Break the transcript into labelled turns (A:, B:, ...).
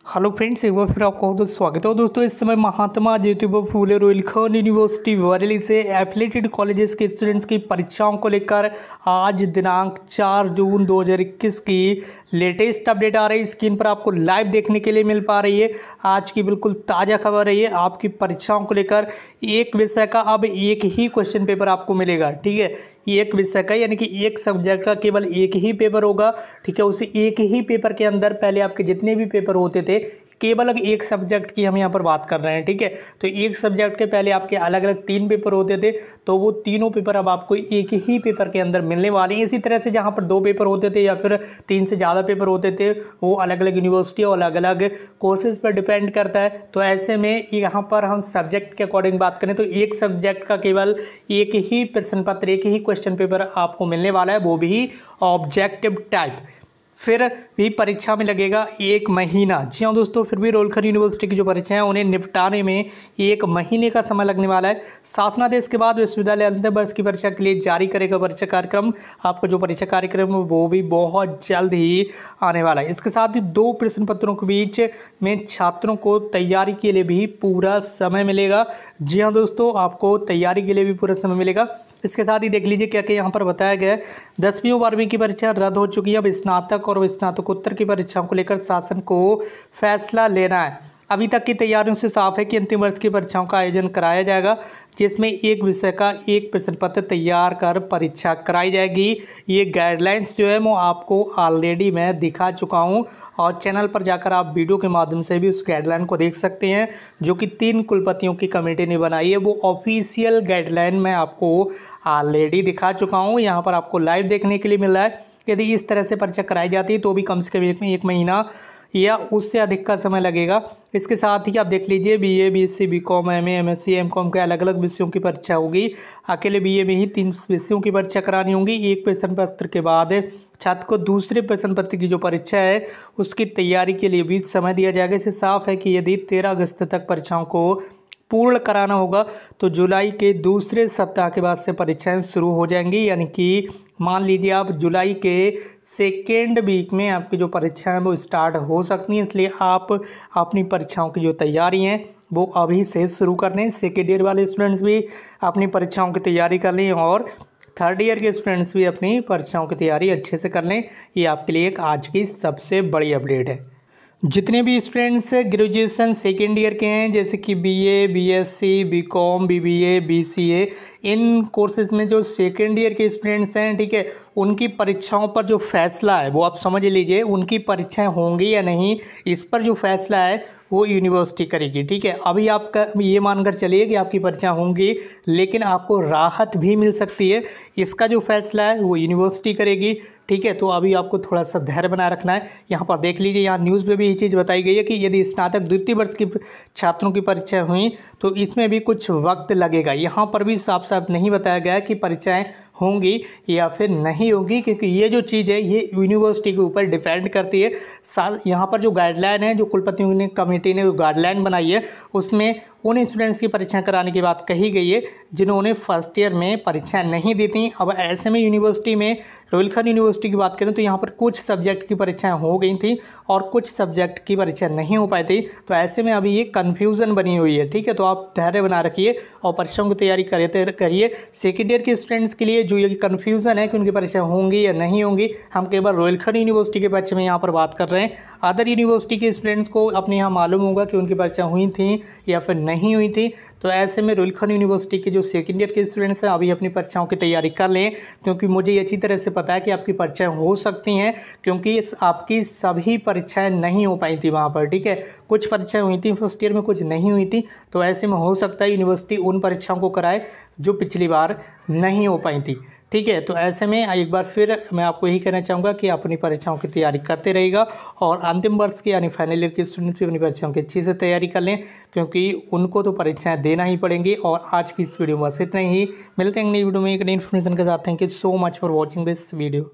A: Hello friends, एक बार फिर आपका बहुत स्वागत है। दोस्तों, इस समय महात्मा ज्योतिबा फूले रोहिलखंड यूनिवर्सिटी बरेली से एफिलेटेड कॉलेजेस के स्टूडेंट्स की परीक्षाओं को लेकर आज दिनांक 4 जून 2021 की लेटेस्ट अपडेट आ रही है। स्क्रीन पर आपको लाइव देखने के लिए मिल पा रही है। आज की बिल्कुल ताज़ा खबर है ये। आपकी परीक्षाओं को लेकर एक विषय का अब एक ही क्वेश्चन पेपर आपको मिलेगा। ठीक है, एक विषय का यानी कि एक सब्जेक्ट का केवल एक ही पेपर होगा। ठीक है, उसी एक ही पेपर के अंदर पहले आपके जितने भी पेपर होते थे, केवल एक सब्जेक्ट की हम यहाँ पर बात कर रहे हैं। ठीक है, तो एक सब्जेक्ट के पहले आपके अलग अलग 3 पेपर होते थे, तो वो तीनों पेपर अब आपको एक ही पेपर के अंदर मिलने वाले हैं। इसी तरह से जहाँ पर 2 पेपर होते थे या फिर 3 से ज़्यादा पेपर होते थे, वो अलग अलग यूनिवर्सिटी और अलग अलग कोर्सेज पर डिपेंड करता है। तो ऐसे में यहाँ पर हम सब्जेक्ट के अकॉर्डिंग बात करें तो एक सब्जेक्ट का केवल एक ही प्रश्न पत्र, एक ही क्वेश्चन पेपर आपको मिलने वाला है, वो भी ऑब्जेक्टिव टाइप। फिर भी परीक्षा में लगेगा 1 महीना। जी हाँ दोस्तों, फिर भी रोहिलखंड यूनिवर्सिटी की जो परीक्षाएं हैं उन्हें निपटाने में 1 महीने का समय लगने वाला है। शासनादेश के बाद विश्वविद्यालय अंतिम वर्ष की परीक्षा के लिए जारी करेगा परीक्षा कार्यक्रम। आपको जो परीक्षा कार्यक्रम है वो भी बहुत जल्द ही आने वाला है। इसके साथ ही 2 प्रश्न पत्रों के बीच में छात्रों को तैयारी के लिए भी पूरा समय मिलेगा। जी हाँ दोस्तों, आपको तैयारी के लिए भी पूरा समय मिलेगा। इसके साथ ही देख लीजिए क्या क्या यहाँ पर बताया गया है। 10वीं और 12वीं की परीक्षा रद्द हो चुकी है। अब स्नातक और स्नातकोत्तर की परीक्षाओं को लेकर शासन को फैसला लेना है। अभी तक की तैयारियों से साफ है कि अंतिम वर्ष की परीक्षाओं का आयोजन कराया जाएगा, जिसमें एक विषय का एक प्रश्न पत्र तैयार कर परीक्षा कराई जाएगी। ये गाइडलाइंस जो है वो आपको ऑलरेडी मैं दिखा चुका हूँ और चैनल पर जाकर आप वीडियो के माध्यम से भी उस गाइडलाइन को देख सकते हैं, जो कि 3 कुलपतियों की कमेटी ने बनाई है। वो ऑफिशियल गाइडलाइन मैं आपको ऑलरेडी दिखा चुका हूँ, यहाँ पर आपको लाइव देखने के लिए मिल रहा है। यदि इस तरह से परीक्षा कराई जाती है तो भी कम से कम 1 महीना या उससे अधिक का समय लगेगा। इसके साथ ही आप देख लीजिए BA, BSc, BCom, MA, MSc, MCom के अलग अलग विषयों की परीक्षा होगी। अकेले बीए में ही 3 विषयों की परीक्षा करानी होगी। एक प्रश्न पत्र के बाद छात्र को दूसरे प्रश्न पत्र की जो परीक्षा है उसकी तैयारी के लिए भी समय दिया जाएगा। इससे साफ है कि यदि 13 अगस्त तक परीक्षाओं को पूर्ण कराना होगा तो जुलाई के दूसरे सप्ताह के बाद से परीक्षाएं शुरू हो जाएंगी। यानी कि मान लीजिए आप जुलाई के सेकेंड वीक में आपकी जो परीक्षाएं वो स्टार्ट हो सकती हैं। इसलिए आप अपनी परीक्षाओं की जो तैयारी हैं वो अभी से शुरू कर दें। सेकेंड ईयर वाले स्टूडेंट्स भी अपनी परीक्षाओं की तैयारी कर लें और थर्ड ईयर के स्टूडेंट्स भी अपनी परीक्षाओं की तैयारी अच्छे से कर लें। ये आपके लिए एक आज की सबसे बड़ी अपडेट है। जितने भी स्टूडेंट्स ग्रेजुएशन सेकेंड ईयर के हैं, जैसे कि BA, BSc, BCom, BBA, BCA, इन कोर्सेज में जो सेकेंड ईयर के स्टूडेंट्स हैं, ठीक है, उनकी परीक्षाओं पर जो फैसला है वो आप समझ लीजिए। उनकी परीक्षाएं होंगी या नहीं, इस पर जो फैसला है वो यूनिवर्सिटी करेगी। ठीक है, अभी आपका ये मानकर चलिए कि आपकी परीक्षाएं होंगी, लेकिन आपको राहत भी मिल सकती है। इसका जो फैसला है वो यूनिवर्सिटी करेगी। ठीक है, तो अभी आपको थोड़ा सा धैर्य बनाए रखना है। यहाँ पर देख लीजिए, यहाँ न्यूज़ में भी ये चीज़ बताई गई है कि यदि स्नातक द्वितीय वर्ष की छात्रों की परीक्षाएं हुई तो इसमें भी कुछ वक्त लगेगा। यहाँ पर भी साफ साफ नहीं बताया गया है कि परीक्षाएं होंगी या फिर नहीं होंगी, क्योंकि ये जो चीज़ है ये यूनिवर्सिटी के ऊपर डिपेंड करती है। यहाँ पर जो गाइडलाइन है, जो कुलपतियों ने कमेटी ने जो गाइडलाइन बनाई है, उसमें उन स्टूडेंट्स की परीक्षाएं कराने की बात कही गई है जिन्होंने फर्स्ट ईयर में परीक्षाएं नहीं दी थी। अब ऐसे में यूनिवर्सिटी में रोहिलखंड यूनिवर्सिटी की बात करें तो यहाँ पर कुछ सब्जेक्ट की परीक्षाएं हो गई थी और कुछ सब्जेक्ट की परीक्षा नहीं हो पाई थी। तो ऐसे में अभी ये कन्फ्यूज़न बनी हुई है। ठीक है, तो आप धैर्य बना रखिए और परीक्षाओं की तैयारी करिए। सेकेंड ईयर के स्टूडेंट्स के लिए जो ये कन्फ्यूज़न है कि उनकी परीक्षा होंगी या नहीं होंगी, हम केवल रोहिलखंड यूनिवर्सिटी के पक्ष में यहाँ पर बात कर रहे हैं। अदर यूनिवर्सिटी के स्टूडेंट्स को अपने यहाँ मालूम होगा कि उनकी परीक्षा हुई थी या फिर नहीं हुई थी। तो ऐसे में रोहिलखंड यूनिवर्सिटी के जो सेकेंड ईयर के स्टूडेंट्स हैं अभी अपनी परीक्षाओं की तैयारी कर लें, क्योंकि मुझे अच्छी तरह से पता है कि आपकी परीक्षाएं हो सकती हैं, क्योंकि आपकी सभी परीक्षाएं नहीं हो पाई थी वहाँ पर। ठीक है, कुछ परीक्षाएं हुई थी फर्स्ट ईयर में, कुछ नहीं हुई थी। तो ऐसे में हो सकता है यूनिवर्सिटी उन परीक्षाओं को कराए जो पिछली बार नहीं हो पाई थी। ठीक है, तो ऐसे में एक बार फिर मैं आपको यही कहना चाहूँगा कि अपनी परीक्षाओं की तैयारी करते रहेगा और अंतिम वर्ष के यानी फाइनल ईयर के स्टूडेंट्स भी अपनी परीक्षाओं की अच्छी से तैयारी कर लें, क्योंकि उनको तो परीक्षाएं देना ही पड़ेंगी। और आज की इस वीडियो में बस इतना ही। मिलते हैं नई वीडियो में एक नई इन्फॉर्मेशन के साथ। Thank you so much for watching this video.